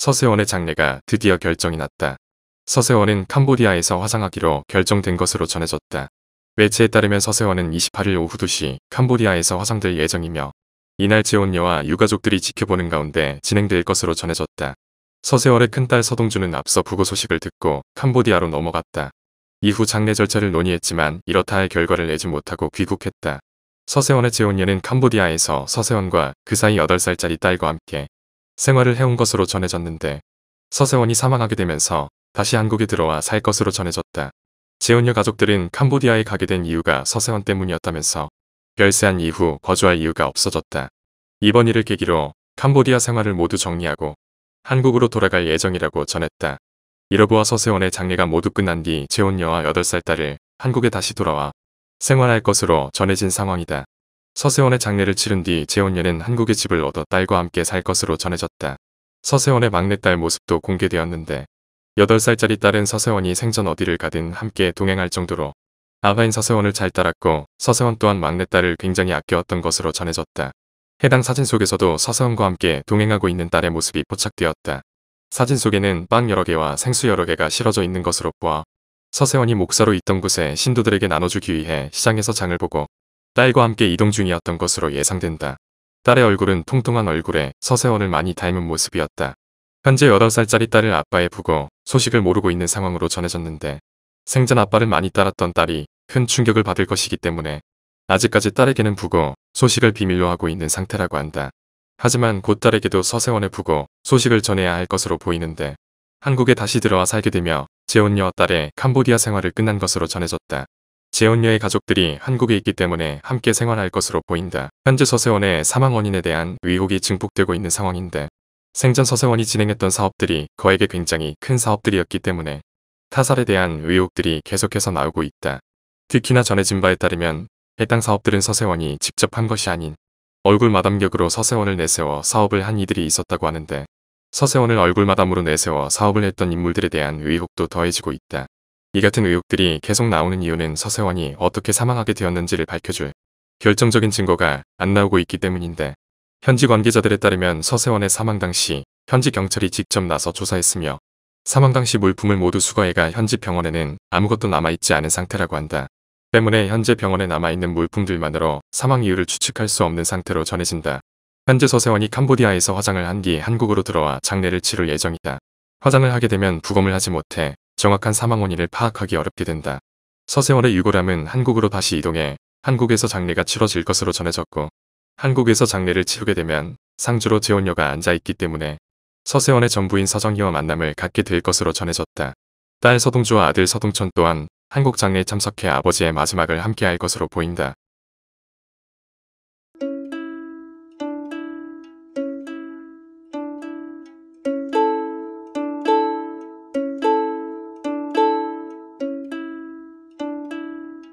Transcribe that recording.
서세원의 장례가 드디어 결정이 났다. 서세원은 캄보디아에서 화상하기로 결정된 것으로 전해졌다. 매체에 따르면 서세원은 28일 오후 2시 캄보디아에서 화상될 예정이며 이날 재혼녀와 유가족들이 지켜보는 가운데 진행될 것으로 전해졌다. 서세원의 큰딸 서동주는 앞서 부고 소식을 듣고 캄보디아로 넘어갔다. 이후 장례 절차를 논의했지만 이렇다 할 결과를 내지 못하고 귀국했다. 서세원의 재혼녀는 캄보디아에서 서세원과 그 사이 8살짜리 딸과 함께 생활을 해온 것으로 전해졌는데 서세원이 사망하게 되면서 다시 한국에 들어와 살 것으로 전해졌다. 재혼녀 가족들은 캄보디아에 가게 된 이유가 서세원 때문이었다면서 별세한 이후 거주할 이유가 없어졌다. 이번 일을 계기로 캄보디아 생활을 모두 정리하고 한국으로 돌아갈 예정이라고 전했다. 이러보아 서세원의 장례가 모두 끝난 뒤 재혼녀와 8살 딸을 한국에 다시 돌아와 생활할 것으로 전해진 상황이다. 서세원의 장례를 치른 뒤 재혼녀는 한국에 집을 얻어 딸과 함께 살 것으로 전해졌다. 서세원의 막내딸 모습도 공개되었는데 8살짜리 딸은 서세원이 생전 어디를 가든 함께 동행할 정도로 아바인 서세원을 잘 따랐고 서세원 또한 막내딸을 굉장히 아껴왔던 것으로 전해졌다. 해당 사진 속에서도 서세원과 함께 동행하고 있는 딸의 모습이 포착되었다. 사진 속에는 빵 여러 개와 생수 여러 개가 실어져 있는 것으로 보아 서세원이 목사로 있던 곳에 신도들에게 나눠주기 위해 시장에서 장을 보고 딸과 함께 이동 중이었던 것으로 예상된다. 딸의 얼굴은 통통한 얼굴에 서세원을 많이 닮은 모습이었다. 현재 8살짜리 딸을 아빠의 부고 소식을 모르고 있는 상황으로 전해졌는데 생전 아빠를 많이 따랐던 딸이 큰 충격을 받을 것이기 때문에 아직까지 딸에게는 부고 소식을 비밀로 하고 있는 상태라고 한다. 하지만 곧 딸에게도 서세원의 부고 소식을 전해야 할 것으로 보이는데 한국에 다시 들어와 살게 되며 재혼녀와 딸의 캄보디아 생활을 끝난 것으로 전해졌다. 재혼녀의 가족들이 한국에 있기 때문에 함께 생활할 것으로 보인다. 현재 서세원의 사망 원인에 대한 의혹이 증폭되고 있는 상황인데 생전 서세원이 진행했던 사업들이 그에게 굉장히 큰 사업들이었기 때문에 타살에 대한 의혹들이 계속해서 나오고 있다. 특히나 전해진 바에 따르면 해당 사업들은 서세원이 직접 한 것이 아닌 얼굴 마담격으로 서세원을 내세워 사업을 한 이들이 있었다고 하는데 서세원을 얼굴 마담으로 내세워 사업을 했던 인물들에 대한 의혹도 더해지고 있다. 이 같은 의혹들이 계속 나오는 이유는 서세원이 어떻게 사망하게 되었는지를 밝혀줄 결정적인 증거가 안 나오고 있기 때문인데 현지 관계자들에 따르면 서세원의 사망 당시 현지 경찰이 직접 나서 조사했으며 사망 당시 물품을 모두 수거해가 현지 병원에는 아무것도 남아있지 않은 상태라고 한다. 때문에 현재 병원에 남아있는 물품들만으로 사망 이유를 추측할 수 없는 상태로 전해진다. 현재 서세원이 캄보디아에서 화장을 한 뒤 한국으로 들어와 장례를 치를 예정이다. 화장을 하게 되면 부검을 하지 못해 정확한 사망 원인을 파악하기 어렵게 된다. 서세원의 유골함은 한국으로 다시 이동해 한국에서 장례가 치러질 것으로 전해졌고 한국에서 장례를 치르게 되면 상주로 재혼녀가 앉아있기 때문에 서세원의 전부인 서정희와 만남을 갖게 될 것으로 전해졌다. 딸 서동주와 아들 서동천 또한 한국 장례에 참석해 아버지의 마지막을 함께할 것으로 보인다.